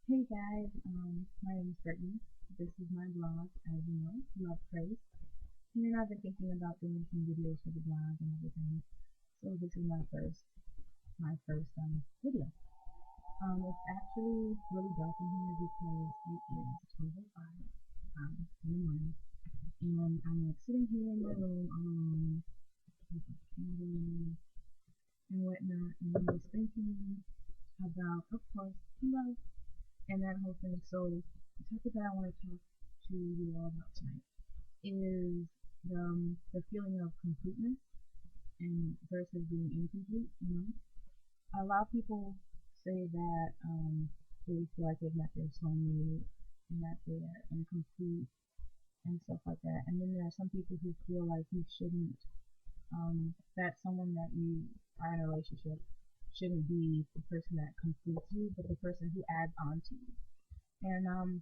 Hey guys, my name is Brittany. This is my blog, as you know, Love Crazed. And I've been thinking about doing some videos for the blog and everything. So this is my first video. It's actually really dark in here because it is 12:05 in the morning, and I'm like sitting here in my room all alone with a candle and whatnot, and I was thinking about, of course, love and that whole thing. So the topic that I want to talk to you all about tonight is the feeling of completeness and versus being incomplete. A lot of people say that they feel like they've met their soulmate and that they're incomplete and stuff like that. And then there are some people who feel like you shouldn't, that someone that you are in a relationship shouldn't be the person that completes you, but the person who adds on to you. And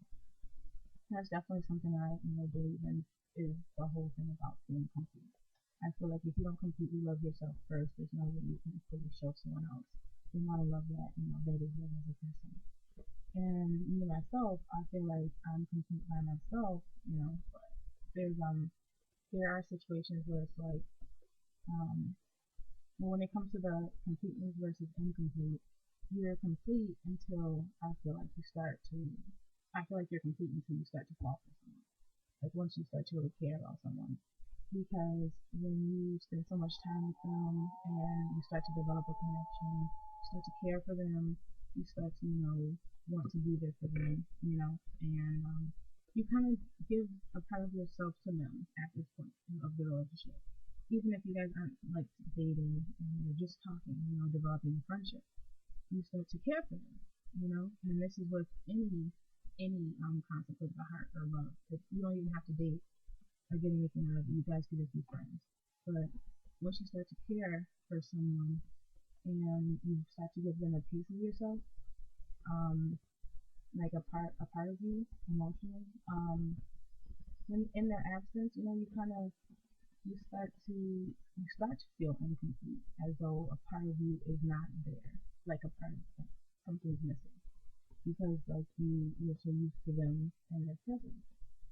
that's definitely something I believe in, is the whole thing about being complete. I feel like if you don't completely love yourself first, there's no way you can fully show someone else the amount of love that they deserve as a person. And me myself, I feel like I'm complete by myself, but there's there are situations where it's like um when it comes to the completeness versus incomplete, you're complete until I feel like you're complete until you start to fall for someone. Like once you start to really care about someone, because when you spend so much time with them and you start to develop a connection, you start to care for them, you start to, want to be there for them, and you kind of give a part of yourself to them at this point of the relationship. Even if you guys aren't like dating and you're just talking, developing a friendship, you start to care for them, and this is with any concept of the heart or love. You don't even have to date or get anything out of it. You guys could just be friends. But once you start to care for someone and you start to give them a piece of yourself, um, like a part of you emotionally, when in their absence, you start to feel incomplete, as though a part of you is not there, like a part of something's missing, because like you're so used to them and their presence.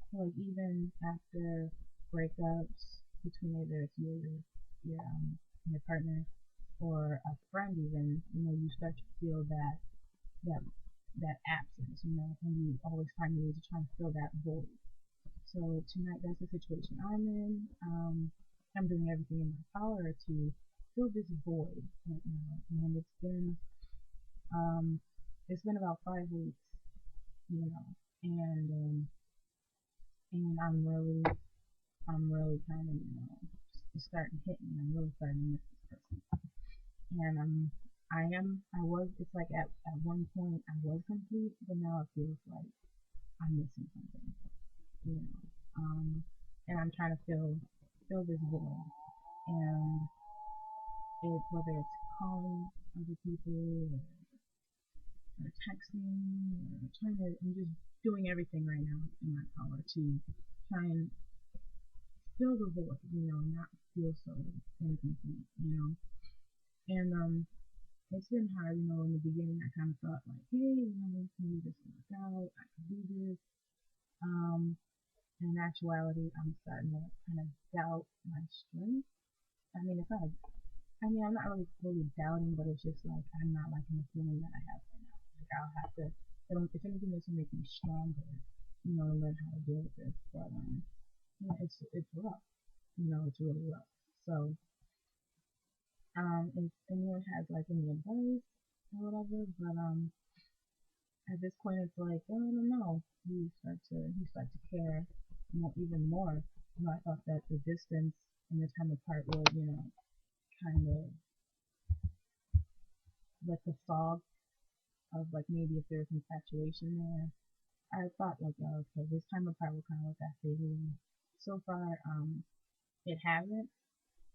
So, like even after breakups between either it's your partner or a friend, even you start to feel that that absence, and you always find ways to try and fill that void. So tonight, that's the situation I'm in. I'm doing everything in my power to fill this void right now, and um, it's been about 5 weeks, you know, and um, and I'm really kind of it's starting to hit me. I'm really starting to miss this person, and I was it's like at one point I was complete, but now it feels like I'm missing something, you know. And I'm trying to fill this void, and it's whether it's calling other people or texting or I'm just doing everything right now in my power to try and fill the void, not feel so incomplete, And it's been hard, in the beginning I kind of thought like, hey, maybe this will work out, I can do this. Um, in actuality, I'm starting to kind of doubt my strength. I mean, I'm not really fully doubting, but it's just like I'm not liking the feeling that I have right now. Like I'll have to, if anything, this will make me stronger, and learn how to deal with this. But yeah, it's rough, it's really rough. So if anyone has like any advice or whatever, but at this point it's like, oh, I don't know. You start to care even more. I thought that the distance and the time apart would, kind of let the fog of like maybe if there's infatuation there. I thought like, oh, okay, this time apart will kind of let that fade away. So far, it hasn't,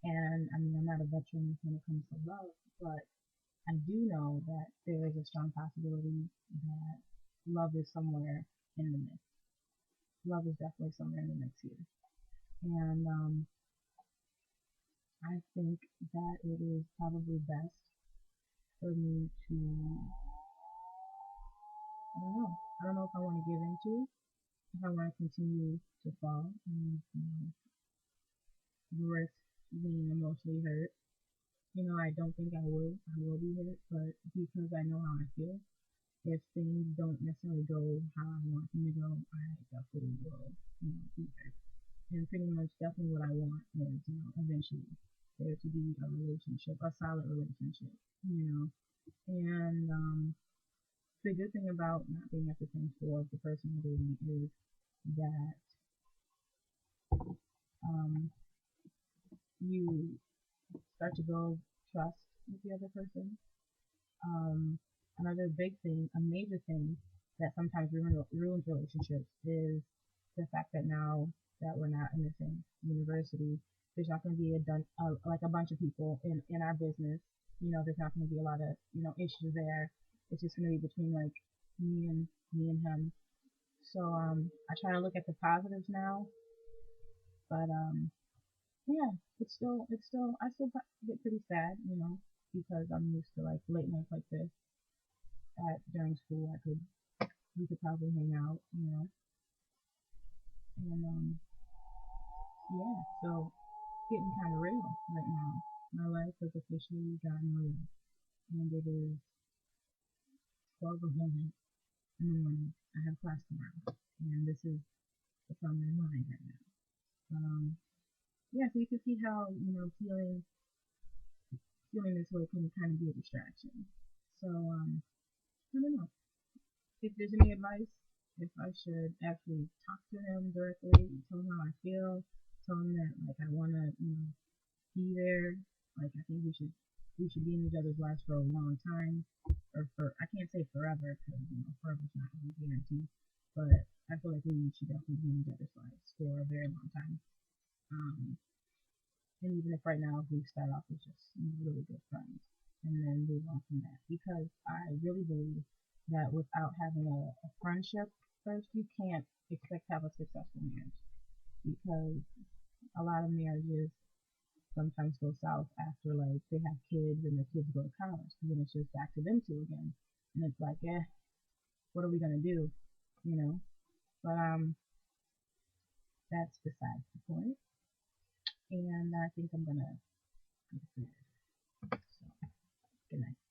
and I mean, I'm not a veteran when it comes to love, but I do know that there is a strong possibility that love is somewhere in the mix. Love is definitely somewhere in the mix here. And I think that it is probably best for me to I don't know. I don't know if I want to give into it, if I want to continue to fall and risk being emotionally hurt. I don't think I will. I will be hurt, but because I know how I feel, if things don't necessarily go how I want them to go, I definitely will, be hurt. And pretty much, definitely what I want is, eventually there to be a relationship, a solid relationship, you know. And the good thing about not being at the same school as the person you're dating is that um, you start to build trust with the other person. Um, Another big thing, a major thing that sometimes ruins relationships is the fact that now that we're not in the same university, there's not going to be like a bunch of people in our business. There's not going to be a lot of issues there. It's just going to be between like me and him. So I try to look at the positives now, but yeah, it's still I still get pretty sad, because I'm used to like late nights like this at during school. We could probably hang out, and yeah, so it's getting kind of real right now. My life has officially gotten real, and it is 12:01 in the morning. I have class tomorrow, and this is what's on my mind right now. But yeah, so you can see how feeling this way can kind of be a distraction. So I don't know if there's any advice, if I should actually talk to him directly, tell him how I feel, tell him that like I want to be there. Like I think we should be in each other's lives for a long time, or for I can't say forever because forever's not really guaranteed, but I feel like we should definitely be in each other's lives for a very long time. Um, and even if right now we start off as just really good friends, and then move on from that, because I really believe that without having a friendship first, you can't expect to have a successful marriage, because a lot of marriages sometimes go south after like they have kids and the kids go to college, and then it's just back to them two again, and it's like, what are we gonna do, you know? But that's besides the point, and I think I'm gonna go to bed. So good night.